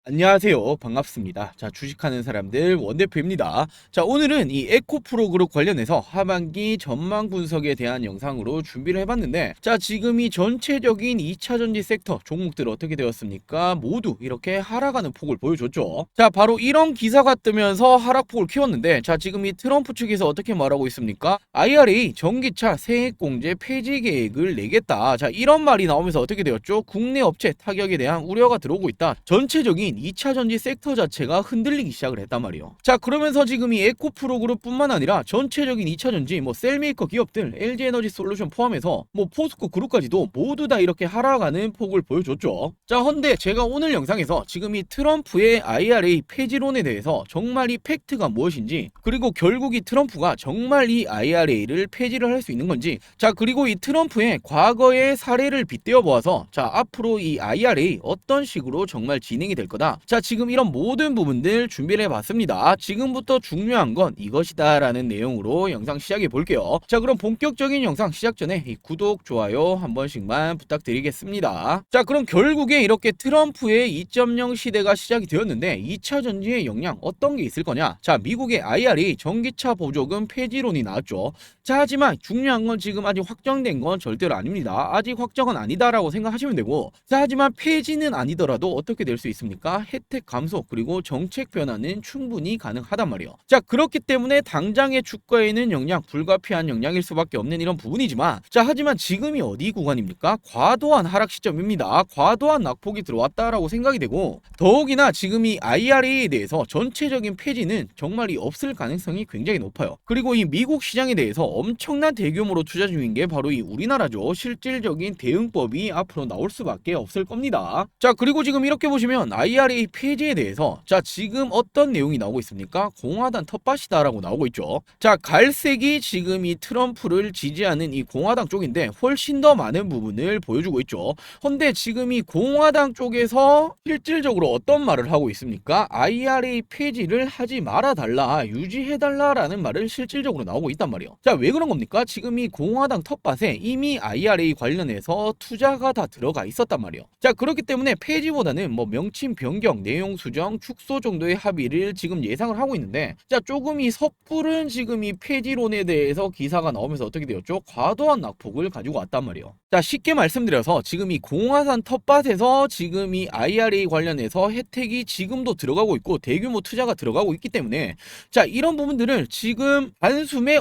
안녕하세요. 반갑습니다. 자, 주식하는 사람들 원대표입니다. 자, 오늘은 이 에코프로그룹 관련해서 하반기 전망 분석에 대한 영상으로 준비를 해봤는데, 자, 지금 이 전체적인 2차전지 섹터 종목들 어떻게 되었습니까? 모두 이렇게 하락하는 폭을 보여줬죠. 자, 바로 이런 기사가 뜨면서 하락폭을 키웠는데, 자, 지금 이 트럼프 측에서 어떻게 말하고 있습니까? IRA 전기차 세액공제 폐지 계획을 내겠다. 자, 이런 말이 나오면서 어떻게 되었죠? 국내 업체 타격에 대한 우려가 들어오고 있다. 전체적인 2차전지 섹터 자체가 흔들리기 시작을 했단 말이에요. 자, 그러면서 지금 이 에코프로그룹뿐만 아니라 전체적인 2차전지 셀메이커 기업들 LG에너지 솔루션 포함해서 포스코 그룹까지도 모두 다 이렇게 하락하는 폭을 보여줬죠. 자, 헌데 제가 오늘 영상에서 지금 이 트럼프의 IRA 폐지론에 대해서 정말 이 팩트가 무엇인지, 그리고 결국 이 트럼프가 정말 이 IRA를 폐지를 할 수 있는 건지, 자, 그리고 이 트럼프의 과거의 사례를 빗대어 보아서 자, 앞으로 이 IRA 어떤 식으로 정말 진행이 될 거다. 자, 지금 이런 모든 부분들 준비를 해봤습니다. 지금부터 중요한 건 이것이다 라는 내용으로 영상 시작해 볼게요. 자, 그럼 본격적인 영상 시작 전에 이 구독, 좋아요 한 번씩만 부탁드리겠습니다. 자, 그럼 결국에 이렇게 트럼프의 2.0 시대가 시작이 되었는데 2차 전지의 영향 어떤 게 있을 거냐? 자, 미국의 IRA 전기차 보조금 폐지론이 나왔죠. 자, 하지만 중요한 건 지금 아직 확정된 건 절대로 아닙니다. 아직 확정은 아니다라고 생각하시면 되고, 자, 하지만 폐지는 아니더라도 어떻게 될 수 있습니까? 혜택 감소 그리고 정책 변화는 충분히 가능하단 말이에요. 자, 그렇기 때문에 당장의 주가에는 영향, 불가피한 영향일 수밖에 없는 이런 부분이지만, 자, 하지만 지금이 어디 구간입니까? 과도한 하락 시점입니다. 과도한 낙폭이 들어왔다라고 생각이 되고, 더욱이나 지금 이 IRA에 대해서 전체적인 폐지는 정말 없을 가능성이 굉장히 높아요. 그리고 이 미국 시장에 대해서 엄청난 대규모로 투자 중인 게 바로 이 우리나라죠. 실질적인 대응법이 앞으로 나올 수밖에 없을 겁니다. 자, 그리고 지금 이렇게 보시면 IRA 폐지에 대해서 자, 지금 어떤 내용이 나오고 있습니까? 공화당 텃밭이다라고 나오고 있죠. 자, 갈색이 지금 이 트럼프를 지지하는 이 공화당 쪽인데 훨씬 더 많은 부분을 보여주고 있죠. 근데 지금 이 공화당 쪽에서 실질적으로 어떤 말을 하고 있습니까? IRA 폐지를 하지 말아달라, 유지해달라라는 말을 실질적으로 나오고 있단 말이에요. 자, 왜 그런 겁니까? 지금 이 공화당 텃밭에 이미 IRA 관련해서 투자가 다 들어가 있었단 말이에요. 자, 그렇기 때문에 폐지보다는 명칭 변경, 내용 수정, 축소 정도의 합의를 지금 예상을 하고 있는데, 자, 조금 이 섣부른 지금 이 폐지론에 대해서 기사가 나오면서 어떻게 되었죠? 과도한 낙폭을 가지고 왔단 말이에요. 자, 쉽게 말씀드려서 지금 이 공화당 텃밭에서 지금 이 IRA 관련해서 혜택이 지금도 들어가고 있고 대규모 투자가 들어가고 있기 때문에, 자, 이런 부분들을 지금 단숨에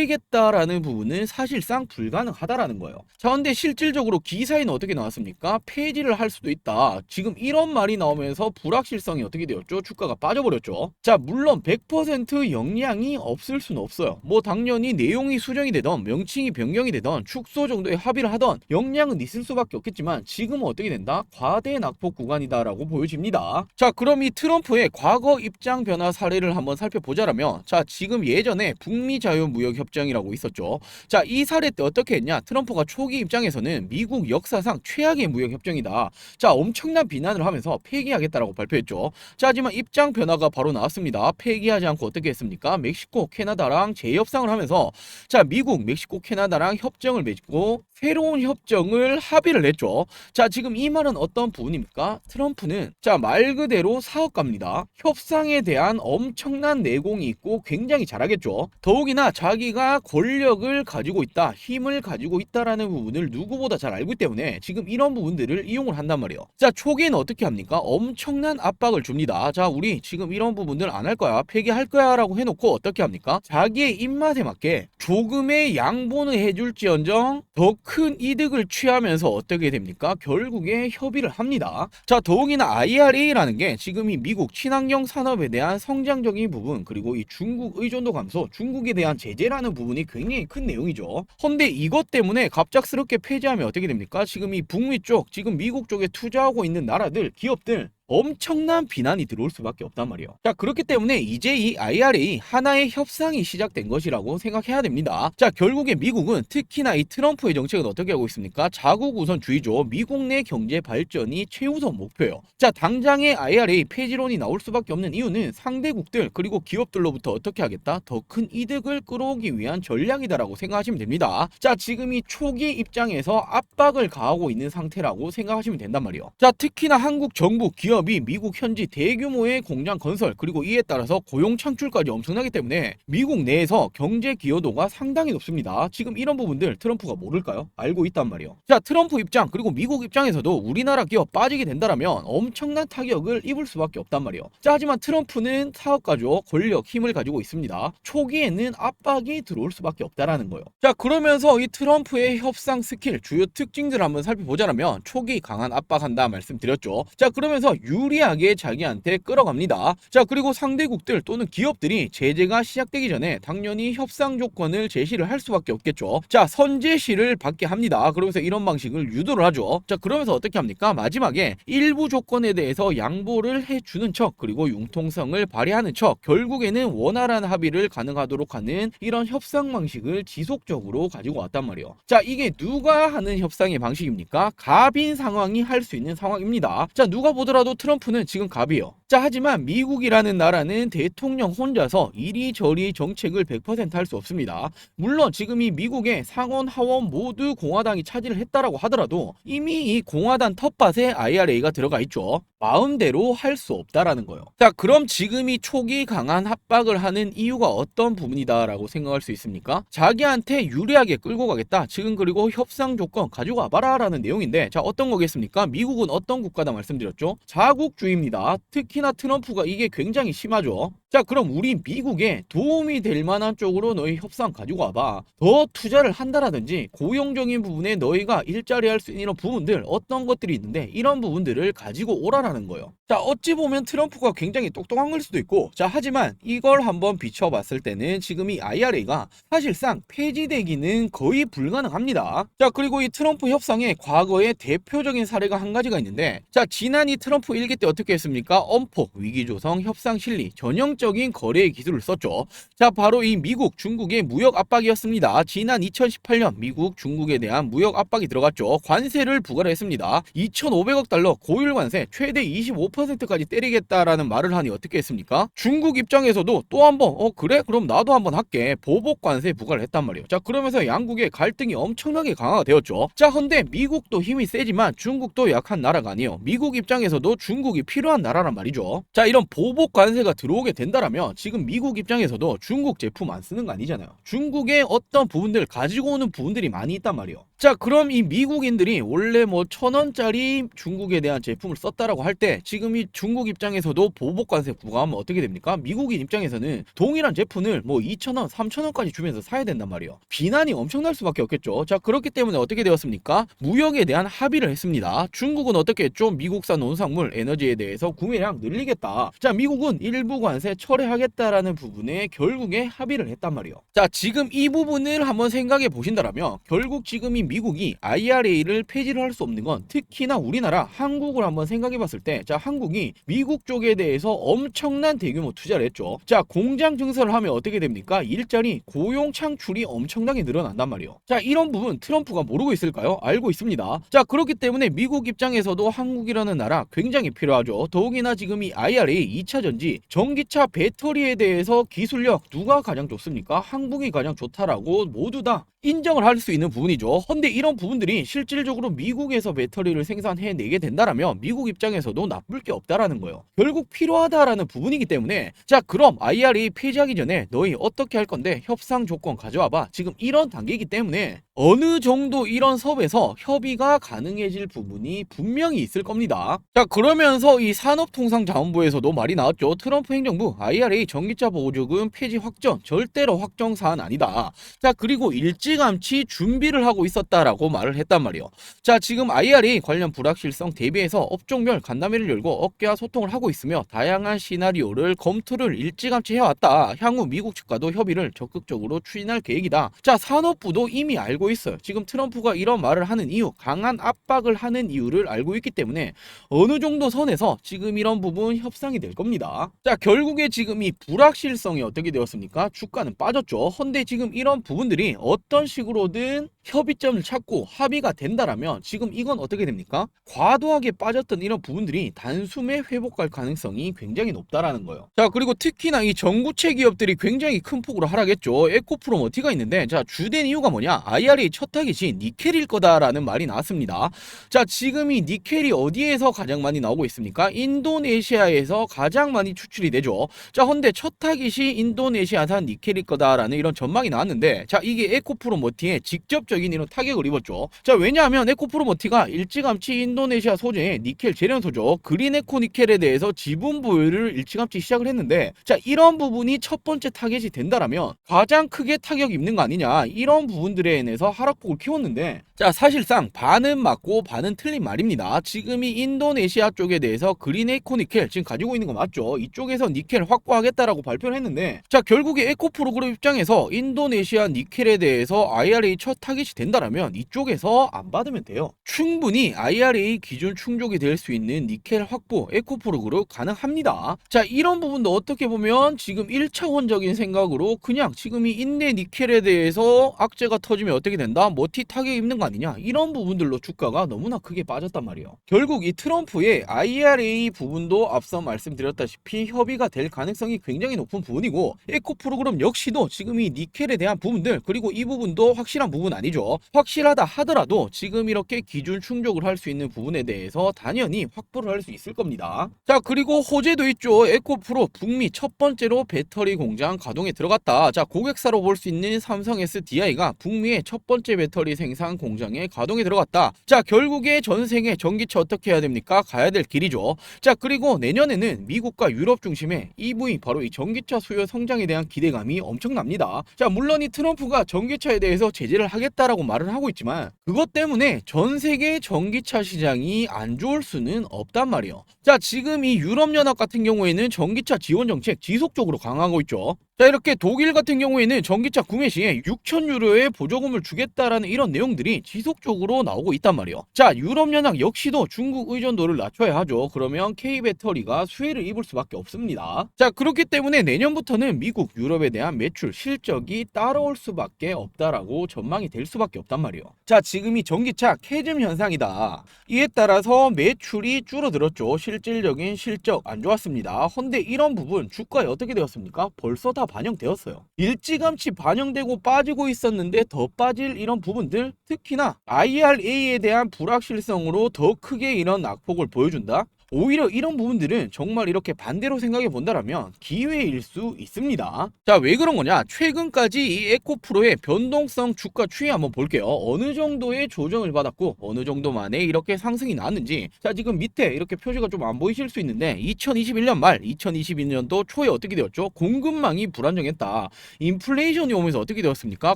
없애겠다라는 부분은 사실상 불가능하다라는 거예요. 자, 근데 실질적으로 기사에는 어떻게 나왔습니까? 폐지를 할 수도 있다. 지금 이런 말이 나오면서 불확실성이 어떻게 되었죠? 주가가 빠져버렸죠. 자, 물론 100% 영향이 없을 수는 없어요. 당연히 내용이 수정이 되던 명칭이 변경이 되던 축소 정도의 합의를 하던 영향은 있을 수밖에 없겠지만, 지금은 어떻게 된다? 과대 낙폭 구간이다라고 보여집니다. 자, 그럼 이 트럼프의 과거 입장 변화 사례를 한번 살펴보자라면, 자, 지금 예전에 북미 자유무역협정이라고 있었죠. 자, 이 사례 때 어떻게 했냐? 트럼프가 초기 입장에서는 미국 역사상 최악의 무역협정이다. 자, 엄청난 비난을 하면서 폐기하겠다라고 발표했죠. 자, 하지만 입장 변화가 바로 나왔습니다. 폐기하지 않고 어떻게 했습니까? 멕시코, 캐나다랑 재협상을 하면서, 자, 미국, 멕시코, 캐나다랑 협정을 맺고 새로운 협정을 합의를 했죠. 자, 지금 이 말은 어떤 부분입니까? 트럼프는 자, 말 그대로 사업가입니다. 협상에 대한 엄청난 내공이 있고 굉장히 잘하겠죠. 더욱이나 자기가 권력을 가지고 있다, 힘을 가지고 있다라는 부분을 누구보다 잘 알기 때문에 지금 이런 부분들을 이용을 한단 말이에요. 자, 초기에는 어떻게 합니까? 엄청난 압박을 줍니다. 자, 우리 지금 이런 부분들 안 할 거야, 폐기할 거야 라고 해놓고 어떻게 합니까? 자기의 입맛에 맞게 조금의 양보는 해줄지언정 더 큰 이득을 취하면서 어떻게 됩니까? 결국에 협의를 합니다. 자, 더욱이나 IRA라는 게 지금 이 미국 친환경 산업에 대한 성장적인 부분, 그리고 이 중국 의존도 감소, 중국에 대한 제재라는 부분이 굉장히 큰 내용이죠. 헌데 이것 때문에 갑작스럽게 폐지하면 어떻게 됩니까? 지금 이 북미 쪽, 지금 미국 쪽에 투자하고 있는 나라들, 기업들 엄청난 비난이 들어올 수밖에 없단 말이에요. 자, 그렇기 때문에 이제 이 IRA 하나의 협상이 시작된 것이라고 생각해야 됩니다. 자, 결국에 미국은 특히나 이 트럼프의 정책은 어떻게 하고 있습니까? 자국 우선주의죠. 미국 내 경제 발전이 최우선 목표예요. 자, 당장의 IRA 폐지론이 나올 수밖에 없는 이유는 상대국들 그리고 기업들로부터 어떻게 하겠다? 더 큰 이득을 끌어오기 위한 전략이다라고 생각하시면 됩니다. 자, 지금 이 초기 입장에서 압박을 가하고 있는 상태라고 생각하시면 된단 말이에요. 자, 특히나 한국 정부 기업이 미국 현지 대규모의 공장 건설 그리고 이에 따라서 고용 창출까지 엄청나기 때문에 미국 내에서 경제 기여도가 상당히 높습니다. 지금 이런 부분들 트럼프가 모를까요? 알고 있단 말이에요. 자, 트럼프 입장 그리고 미국 입장에서도 우리나라 기업 빠지게 된다라면 엄청난 타격을 입을 수밖에 없단 말이에요. 자, 하지만 트럼프는 사업가죠. 권력, 힘을 가지고 있습니다. 초기에는 압박이 들어올 수밖에 없다라는 거예요. 자, 그러면서 이 트럼프의 협상 스킬 주요 특징들을 한번 살펴보자면 초기 강한 압박한다 말씀드렸죠. 자, 그러면서 유리하게 자기한테 끌어갑니다. 자, 그리고 상대국들 또는 기업들이 제재가 시작되기 전에 당연히 협상 조건을 제시를 할 수밖에 없겠죠. 자, 선제시를 받게 합니다. 그러면서 이런 방식을 유도를 하죠. 자, 그러면서 어떻게 합니까? 마지막에 일부 조건에 대해서 양보를 해주는 척 그리고 융통성을 발휘하는 척 결국에는 원활한 합의를 가능하도록 하는 이런 협상 방식을 지속적으로 가지고 왔단 말이에요. 자, 이게 누가 하는 협상의 방식입니까? 갑인 상황이 할 수 있는 상황입니다. 자, 누가 보더라도 트럼프는 지금 갑이에요. 자, 하지만 미국이라는 나라는 대통령 혼자서 이리저리 정책을 100% 할 수 없습니다. 물론 지금 이 미국의 상원 하원 모두 공화당이 차지를 했다라고 하더라도 이미 이 공화당 텃밭에 IRA가 들어가 있죠. 마음대로 할 수 없다라는 거예요. 자, 그럼 지금 이 초기 강한 압박을 하는 이유가 어떤 부분이다라고 생각할 수 있습니까? 자기한테 유리하게 끌고 가겠다. 지금 그리고 협상 조건 가지고 와봐라 라는 내용인데, 자, 어떤 거겠습니까? 미국은 어떤 국가다 말씀드렸죠? 자국주의입니다. 특히나 트럼프가 이게 굉장히 심하죠. 자, 그럼 우리 미국에 도움이 될 만한 쪽으로 너희 협상 가지고 와봐. 더 투자를 한다라든지 고용적인 부분에 너희가 일자리 할 수 있는 이런 부분들 어떤 것들이 있는데 이런 부분들을 가지고 오라라는 거예요. 자, 어찌 보면 트럼프가 굉장히 똑똑한 걸 수도 있고, 자, 하지만 이걸 한번 비춰봤을 때는 지금 이 IRA가 사실상 폐지되기는 거의 불가능합니다. 자, 그리고 이 트럼프 협상의 과거의 대표적인 사례가 한 가지가 있는데, 자, 지난 이 트럼프 1기 때 어떻게 했습니까? 엄포, 위기조성, 협상 실리, 전형적인 거래의 기술을 썼죠. 자, 바로 이 미국, 중국의 무역 압박이었습니다. 지난 2018년 미국, 중국에 대한 무역 압박이 들어갔죠. 관세를 부과를 했습니다. 2,500억 달러 고율 관세 최대 25%까지 때리겠다라는 말을 하니 어떻게 했습니까? 중국 입장에서도 또 한번 그래? 그럼 나도 한번 할게. 보복 관세 부과를 했단 말이에요. 자, 그러면서 양국의 갈등이 엄청나게 강화가 되었죠. 자, 근데 미국도 힘이 세지만 중국도 약한 나라가 아니에요. 미국 입장에서도 중국이 필요한 나라란 말이죠. 자, 이런 보복 관세가 들어오게 된다라면 지금 미국 입장에서도 중국 제품 안 쓰는 거 아니잖아요. 중국의 어떤 부분들 가지고 오는 부분들이 많이 있단 말이에요. 자, 그럼 이 미국인들이 원래 뭐 1,000원짜리 중국에 대한 제품을 썼다라고 할 때 지금 이 중국 입장에서도 보복 관세 부과하면 어떻게 됩니까? 미국인 입장에서는 동일한 제품을 뭐 2,000원, 3,000원까지 주면서 사야 된단 말이에요. 비난이 엄청날 수밖에 없겠죠. 자, 그렇기 때문에 어떻게 되었습니까? 무역에 대한 합의를 했습니다. 중국은 어떻게 했죠? 미국산 농산물, 에너지에 대해서 구매량 늘리겠다. 자, 미국은 일부 관세 철회하겠다라는 부분에 결국에 합의를 했단 말이에요. 자, 지금 이 부분을 한번 생각해 보신다라면 결국 지금 이 미국이 IRA를 폐지를 할 수 없는 건 특히나 우리나라 한국을 한번 생각해 봤을 때, 자, 한국이 미국 쪽에 대해서 엄청난 대규모 투자를 했죠. 자, 공장 증설을 하면 어떻게 됩니까? 일자리, 고용 창출이 엄청나게 늘어난단 말이에요. 자, 이런 부분 트럼프가 모르고 있을까요? 알고 있습니다. 자, 그렇기 때문에 미국 입장에서도 한국이라는 나라 굉장히 필요하죠. 더욱이나 지금 이 IRA 2차 전지, 전기차 배터리에 대해서 기술력 누가 가장 좋습니까? 한국이 가장 좋다라고 모두 다 인정을 할 수 있는 부분이죠. 근데 이런 부분들이 실질적으로 미국에서 배터리를 생산해내게 된다라면 미국 입장에서도 나쁠 게 없다라는 거예요. 결국 필요하다라는 부분이기 때문에, 자, 그럼 IRA 폐지하기 전에 너희 어떻게 할 건데 협상 조건 가져와봐. 지금 이런 단계이기 때문에 어느 정도 이런 섭에서 협의가 가능해질 부분이 분명히 있을 겁니다. 자, 그러면서 이 산업통상자원부에서도 말이 나왔죠. 트럼프 행정부 IRA 전기차 보조금 폐지 확정 절대로 확정 사안 아니다. 자, 그리고 일찌감치 준비를 하고 있었다. 컸다라고 말을 했단 말이에요. 자, 지금 IRA 관련 불확실성 대비해서 업종별 간담회를 열고 업계와 소통을 하고 있으며 다양한 시나리오를 검토를 일찌감치 해왔다. 향후 미국 측과도 협의를 적극적으로 추진할 계획이다. 자, 산업부도 이미 알고 있어요. 지금 트럼프가 이런 말을 하는 이유, 강한 압박을 하는 이유를 알고 있기 때문에 어느 정도 선에서 지금 이런 부분 협상이 될 겁니다. 자, 결국에 지금 이 불확실성이 어떻게 되었습니까? 주가는 빠졌죠. 헌데 지금 이런 부분들이 어떤 식으로든 협의점을 찾고 합의가 된다라면 지금 이건 어떻게 됩니까? 과도하게 빠졌던 이런 부분들이 단숨에 회복할 가능성이 굉장히 높다라는 거예요. 자, 그리고 특히나 이 전구체 기업들이 굉장히 큰 폭으로 하락했죠. 에코프로머티가 있는데, 자, 주된 이유가 뭐냐? IRA 첫 타깃이 니켈일 거다라는 말이 나왔습니다. 자, 지금 이 니켈이 어디에서 가장 많이 나오고 있습니까? 인도네시아에서 가장 많이 추출이 되죠. 자, 헌데 첫 타깃이 인도네시아산 니켈일 거다라는 이런 전망이 나왔는데, 자, 이게 에코프로머티에 직접적인 이런 타격을 입었죠. 자, 왜냐하면 에코프로머티가 일찌감치 인도네시아 소재의 니켈 재련소죠. 그린에코 니켈에 대해서 지분 보유를 일찌감치 시작을 했는데, 자, 이런 부분이 첫 번째 타겟이 된다라면 가장 크게 타격 입는 거 아니냐, 이런 부분들에 인해서 하락폭을 키웠는데, 자, 사실상 반은 맞고 반은 틀린 말입니다. 지금이 인도네시아 쪽에 대해서 그린에코 니켈 지금 가지고 있는 거 맞죠? 이쪽에서 니켈 확보하겠다라고 발표를 했는데, 자, 결국에 에코프로그룹 입장에서 인도네시아 니켈에 대해서 IRA 첫 타깃이 된다라면 이쪽에서 안 받으면 돼요. 충분히 IRA 기준 충족이 될 수 있는 니켈 확보 에코프로그룹 가능합니다. 자, 이런 부분도 어떻게 보면 지금 1차원적인 생각으로 그냥 지금 이 인내 니켈에 대해서 악재가 터지면 어떻게 된다? 머티 타격 입는 거 아니냐, 이런 부분들로 주가가 너무나 크게 빠졌단 말이에요. 결국 이 트럼프의 IRA 부분도 앞서 말씀드렸다시피 협의가 될 가능성이 굉장히 높은 부분이고, 에코프로그램 역시도 지금 이 니켈에 대한 부분들, 그리고 이 부분도 확실한 부분 아니죠. 확실하다 하더라도 지금 이렇게 기준 충족을 할 수 있는 부분에 대해서 당연히 확보를 할 수 있을 겁니다. 자, 그리고 호재도 있죠. 에코프로 북미 첫 번째로 배터리 공장 가동에 들어갔다. 자, 고객사로 볼 수 있는 삼성 SDI가 북미의 첫 번째 배터리 생산 공장에 가동에 들어갔다. 자, 결국에 전 세계 전기차 어떻게 해야 됩니까? 가야 될 길이죠. 자, 그리고 내년에는 미국과 유럽 중심의 EV, 바로 이 전기차 수요 성장에 대한 기대감이 엄청납니다. 자, 물론 이 트럼프가 전기차에 대해서 제재를 하겠다라고 말을 하고 있지만 그것 때문에 전 세계 전기차 시장이 안 좋을 수는 없단 말이에요. 자, 지금 이 유럽연합 같은 경우에는 전기차 지원 정책 지속적으로 강화하고 있죠. 자, 이렇게 독일 같은 경우에는 전기차 구매 시에 6,000유로의 보조금을 주겠다라는 이런 내용들이 지속적으로 나오고 있단 말이에요. 자, 유럽연합 역시도 중국 의존도를 낮춰야 하죠. 그러면 K배터리가 수혜를 입을 수밖에 없습니다. 자, 그렇기 때문에 내년부터는 미국, 유럽에 대한 매출 실적이 따라올 수밖에 없다라고 전망이 될 수밖에 없단 말이에요. 자, 지금 이 전기차 캐즘 현상이다. 이에 따라서 매출이 줄어들었죠. 실질적인 실적 안 좋았습니다. 헌데 이런 부분 주가에 어떻게 되었습니까? 벌써 다 반영되었어요. 일찌감치 반영되고 빠지고 있었는데 더 빠질 이런 부분들, 특히나 IRA에 대한 불확실성으로 더 크게 이런 낙폭을 보여준다? 오히려 이런 부분들은 정말 이렇게 반대로 생각해 본다라면 기회일 수 있습니다. 자, 왜 그런 거냐? 최근까지 이 에코프로의 변동성 주가 추이 한번 볼게요. 어느 정도의 조정을 받았고 어느 정도 만에 이렇게 상승이 나왔는지. 자, 지금 밑에 이렇게 표시가 좀 안 보이실 수 있는데 2021년 말 2022년도 초에 어떻게 되었죠? 공급망이 불안정했다. 인플레이션이 오면서 어떻게 되었습니까?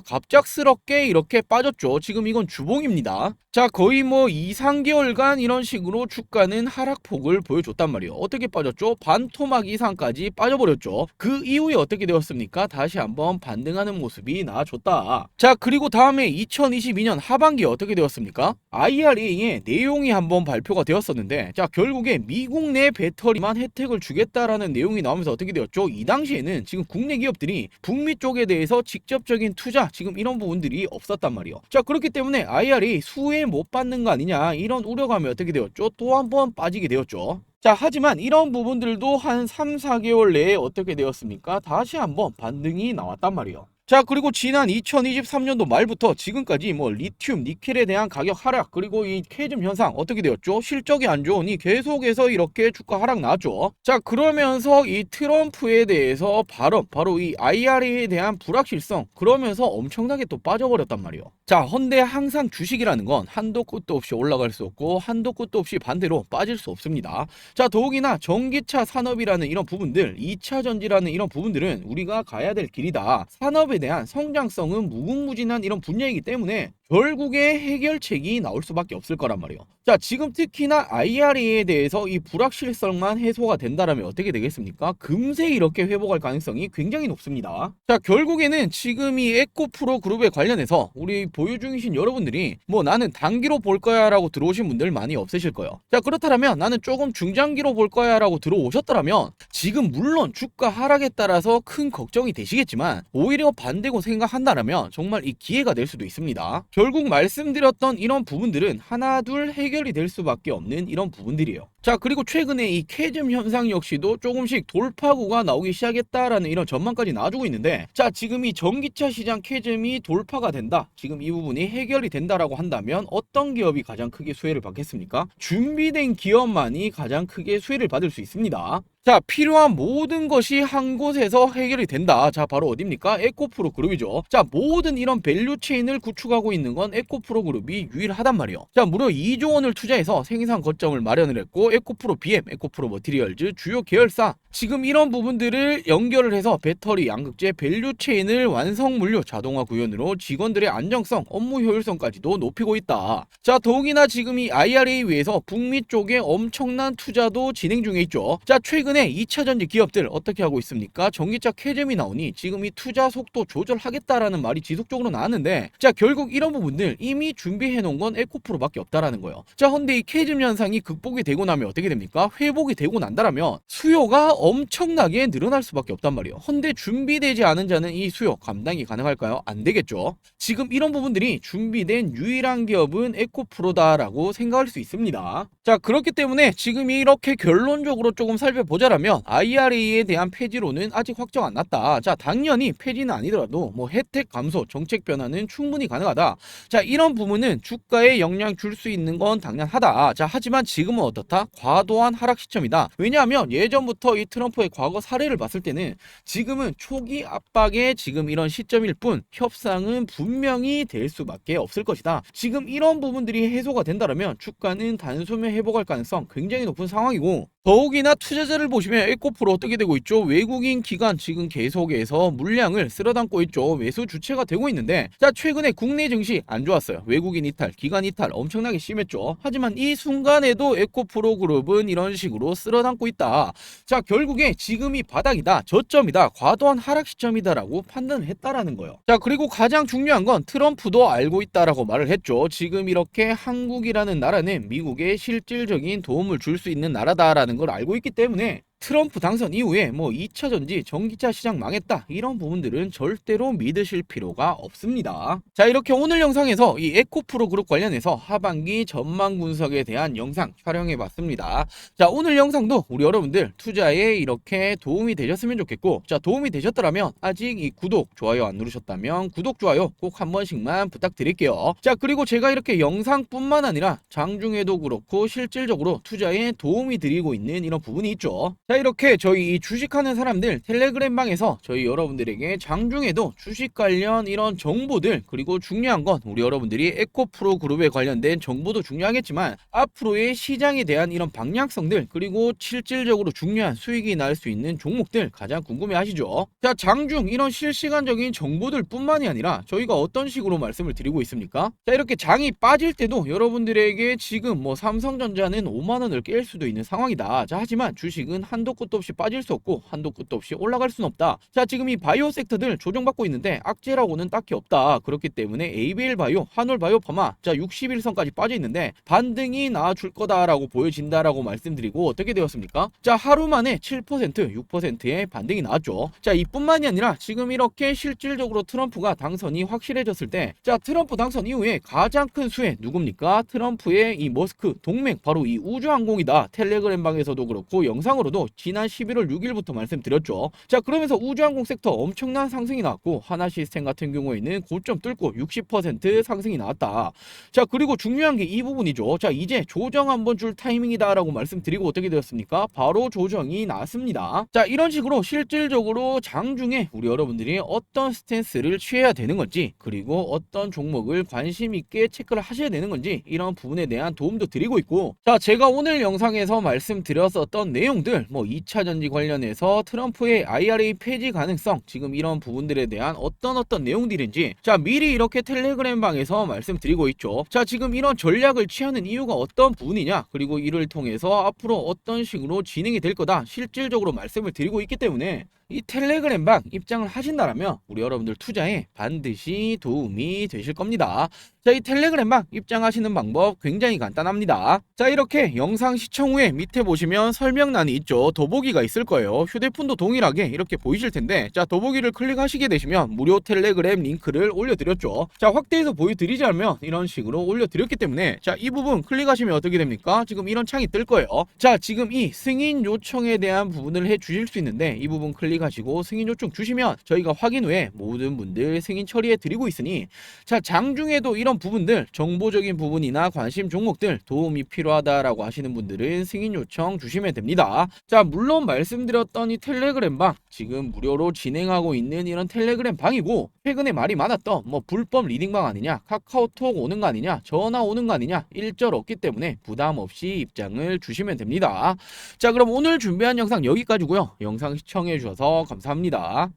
갑작스럽게 이렇게 빠졌죠. 지금 이건 주봉입니다. 자, 거의 뭐 2, 3개월간 이런 식으로 주가는 하락폭을 보여줬단 말이에요. 어떻게 빠졌죠? 반토막 이상까지 빠져버렸죠. 그 이후에 어떻게 되었습니까? 다시 한번 반등하는 모습이 나와줬다. 자, 그리고 다음에 2022년 하반기에 어떻게 되었습니까? IRA의 내용이 한번 발표가 되었었는데, 자, 결국에 미국 내 배터리만 혜택을 주겠다라는 내용이 나오면서 어떻게 되었죠? 이 당시에는 지금 국내 기업들이 북미 쪽에 대해서 직접적인 투자, 지금 이런 부분들이 없었단 말이에요. 자, 그렇기 때문에 IRA 수혜 못 받는 거 아니냐, 이런 우려감이 어떻게 되었죠? 또 한 번 빠지게 되었죠. 자, 하지만 이런 부분들도 한 3, 4개월 내에 어떻게 되었습니까? 다시 한번 반등이 나왔단 말이에요. 자, 그리고 지난 2023년도 말부터 지금까지 뭐 리튬, 니켈에 대한 가격 하락, 그리고 이 캐즘 현상 어떻게 되었죠? 실적이 안 좋으니 계속해서 이렇게 주가 하락 나왔죠. 자, 그러면서 이 트럼프에 대해서 바로 이 IRA에 대한 불확실성, 그러면서 엄청나게 또 빠져버렸단 말이에요. 자, 헌데 항상 주식이라는 건 한도 끝도 없이 올라갈 수 없고 한도 끝도 없이 반대로 빠질 수 없습니다. 자, 더욱이나 전기차 산업이라는 이런 부분들, 2차 전지라는 이런 부분들은 우리가 가야 될 길이다. 산업에 대한 성장성은 무궁무진한 이런 분야이기 때문에 결국에 해결책이 나올 수밖에 없을 거란 말이에요. 자, 지금 특히나 IRA에 대해서 이 불확실성만 해소가 된다라면 어떻게 되겠습니까? 금세 이렇게 회복할 가능성이 굉장히 높습니다. 자, 결국에는 지금 이 에코프로 그룹에 관련해서 우리 보유 중이신 여러분들이 뭐 나는 단기로 볼 거야 라고 들어오신 분들 많이 없으실 거예요. 자, 그렇다면 나는 조금 중장기로 볼 거야 라고 들어오셨더라면 지금 물론 주가 하락에 따라서 큰 걱정이 되시겠지만 오히려 반대고 생각한다면 정말 이 기회가 될 수도 있습니다. 결국 말씀드렸던 이런 부분들은 하나 둘 해결이 될 수밖에 없는 이런 부분들이에요. 자, 그리고 최근에 이 캐즘 현상 역시도 조금씩 돌파구가 나오기 시작했다라는 이런 전망까지 나와주고 있는데, 자, 지금 이 전기차 시장 캐즘이 돌파가 된다, 지금 이 부분이 해결이 된다라고 한다면 어떤 기업이 가장 크게 수혜를 받겠습니까? 준비된 기업만이 가장 크게 수혜를 받을 수 있습니다. 자, 필요한 모든 것이 한 곳에서 해결이 된다. 자, 바로 어딥니까? 에코프로 그룹이죠. 자, 모든 이런 밸류 체인을 구축하고 있는 건 에코프로 그룹이 유일하단 말이에요. 자, 무려 2조 원을 투자해서 생산 거점을 마련을 했고, 에코프로 BM, 에코프로 머티리얼즈 주요 계열사, 지금 이런 부분들을 연결을 해서 배터리, 양극재, 밸류 체인을 완성 물류, 자동화 구현으로 직원들의 안정성, 업무 효율성까지도 높이고 있다. 자, 더욱이나 지금 이 IRA 위에서 북미 쪽에 엄청난 투자도 진행 중에 있죠. 자, 최근에 2차전지 기업들 어떻게 하고 있습니까? 전기차 캐즘이 나오니 지금 이 투자 속도 조절하겠다라는 말이 지속적으로 나왔는데, 자, 결국 이런 부분들 이미 준비해 놓은 건 에코프로밖에 없다라는 거예요. 자, 근데 이 캐즘 현상이 극복이 되고 나면 어떻게 됩니까? 회복이 되고 난다라면 수요가 엄청나게 늘어날 수밖에 없단 말이에요. 근데 준비되지 않은 자는 이 수요 감당이 가능할까요? 안 되겠죠. 지금 이런 부분들이 준비된 유일한 기업은 에코프로다라고 생각할 수 있습니다. 자, 그렇기 때문에 지금 이렇게 결론적으로 조금 살펴보자라면 IRA에 대한 폐지로는 아직 확정 안 났다. 자, 당연히 폐지는 아니더라도 뭐 혜택 감소, 정책 변화는 충분히 가능하다. 자, 이런 부분은 주가에 영향 줄 수 있는 건 당연하다. 자, 하지만 지금은 어떻다? 과도한 하락 시점이다. 왜냐하면 예전부터 이 트럼프의 과거 사례를 봤을 때는 지금은 초기 압박의 지금 이런 시점일 뿐 협상은 분명히 될 수밖에 없을 것이다. 지금 이런 부분들이 해소가 된다면 주가는 단숨에 회복할 가능성 굉장히 높은 상황이고, 더욱이나 투자자를 보시면 에코프로 어떻게 되고 있죠? 외국인 기관 지금 계속해서 물량을 쓸어담고 있죠. 매수 주체가 되고 있는데, 자, 최근에 국내 증시 안 좋았어요. 외국인 이탈, 기관 이탈 엄청나게 심했죠. 하지만 이 순간에도 에코프로 그룹은 이런 식으로 쓸어담고 있다. 자, 결국에 지금이 바닥이다, 저점이다, 과도한 하락 시점이다라고 판단을 했다라는 거예요. 자, 그리고 가장 중요한 건 트럼프도 알고 있다라고 말을 했죠. 지금 이렇게 한국이라는 나라는 미국에 실질적인 도움을 줄 수 있는 나라다라는 걸 알고 있기 때문에 트럼프 당선 이후에 뭐 2차전지, 전기차 시장 망했다, 이런 부분들은 절대로 믿으실 필요가 없습니다. 자, 이렇게 오늘 영상에서 이 에코프로 그룹 관련해서 하반기 전망 분석에 대한 영상 촬영해 봤습니다. 자, 오늘 영상도 우리 여러분들 투자에 이렇게 도움이 되셨으면 좋겠고, 자, 도움이 되셨더라면 아직 이 구독, 좋아요 안 누르셨다면 구독, 좋아요 꼭 한 번씩만 부탁드릴게요. 자, 그리고 제가 이렇게 영상뿐만 아니라 장중에도 그렇고 실질적으로 투자에 도움이 드리고 있는 이런 부분이 있죠. 자, 이렇게 저희 이 주식하는 사람들 텔레그램 방에서 저희 여러분들에게 장중에도 주식 관련 이런 정보들, 그리고 중요한 건 우리 여러분들이 에코프로 그룹에 관련된 정보도 중요하겠지만 앞으로의 시장에 대한 이런 방향성들, 그리고 실질적으로 중요한 수익이 날 수 있는 종목들 가장 궁금해 하시죠. 자, 장중 이런 실시간적인 정보들 뿐만이 아니라 저희가 어떤 식으로 말씀을 드리고 있습니까? 자, 이렇게 장이 빠질 때도 여러분들에게 지금 뭐 삼성전자는 5만원을 깰 수도 있는 상황이다. 자, 하지만 주식은 한도 끝도 없이 빠질 수 없고 한도 끝도 없이 올라갈 수는 없다. 자, 지금 이 바이오 섹터들 조정받고 있는데 악재라고는 딱히 없다. 그렇기 때문에 ABL 바이오, 한올 바이오 파마, 자, 60일선까지 빠져 있는데 반등이 나와줄 거다라고 보여진다라고 말씀드리고 어떻게 되었습니까? 자, 하루 만에 7%, 6%의 반등이 나왔죠. 자, 이뿐만이 아니라 지금 이렇게 실질적으로 트럼프가 당선이 확실해졌을 때, 자, 트럼프 당선 이후에 가장 큰 수혜 누굽니까? 트럼프의 이 머스크 동맹, 바로 이 우주항공이다. 텔레그램 방에서도 그렇고 영상으로도 지난 11월 6일부터 말씀드렸죠. 자, 그러면서 우주항공 섹터 엄청난 상승이 나왔고 하나시스템 같은 경우에는 고점 뚫고 60% 상승이 나왔다. 자, 그리고 중요한 게 이 부분이죠. 자, 이제 조정 한번 줄 타이밍이다 라고 말씀드리고 어떻게 되었습니까? 바로 조정이 나왔습니다. 자, 이런 식으로 실질적으로 장중에 우리 여러분들이 어떤 스탠스를 취해야 되는 건지, 그리고 어떤 종목을 관심 있게 체크를 하셔야 되는 건지, 이런 부분에 대한 도움도 드리고 있고, 자, 제가 오늘 영상에서 말씀드렸었던 내용들 뭐 2차 전지 관련해서 트럼프의 IRA 폐지 가능성, 지금 이런 부분들에 대한 어떤 내용들인지 자 미리 이렇게 텔레그램 방에서 말씀드리고 있죠. 자 지금 이런 전략을 취하는 이유가 어떤 부분이냐, 그리고 이를 통해서 앞으로 어떤 식으로 진행이 될 거다 실질적으로 말씀을 드리고 있기 때문에 이 텔레그램 방 입장을 하신다라면 우리 여러분들 투자에 반드시 도움이 되실 겁니다. 자, 이 텔레그램 방 입장하시는 방법 굉장히 간단합니다. 자, 이렇게 영상 시청 후에 밑에 보시면 설명란이 있죠. 더보기가 있을 거예요. 휴대폰도 동일하게 이렇게 보이실 텐데, 자, 더보기를 클릭하시게 되시면 무료 텔레그램 링크를 올려드렸죠. 자, 확대해서 보여드리자면 이런 식으로 올려드렸기 때문에, 자, 이 부분 클릭하시면 어떻게 됩니까? 지금 이런 창이 뜰 거예요. 자, 지금 이 승인 요청에 대한 부분을 해 주실 수 있는데, 이 부분 클릭하시고 승인 요청 주시면 저희가 확인 후에 모든 분들 승인 처리해 드리고 있으니, 자, 장중에도 이런 부분들, 정보적인 부분이나 관심 종목들 도움이 필요하다라고 하시는 분들은 승인 요청 주시면 됩니다. 자, 물론 말씀드렸던 이 텔레그램 방 지금 무료로 진행하고 있는 이런 텔레그램 방이고, 최근에 말이 많았던 뭐 불법 리딩방 아니냐, 카카오톡 오는 거 아니냐, 전화 오는 거 아니냐, 일절 없기 때문에 부담 없이 입장을 주시면 됩니다. 자, 그럼 오늘 준비한 영상 여기까지고요. 영상 시청해 주셔서 감사합니다.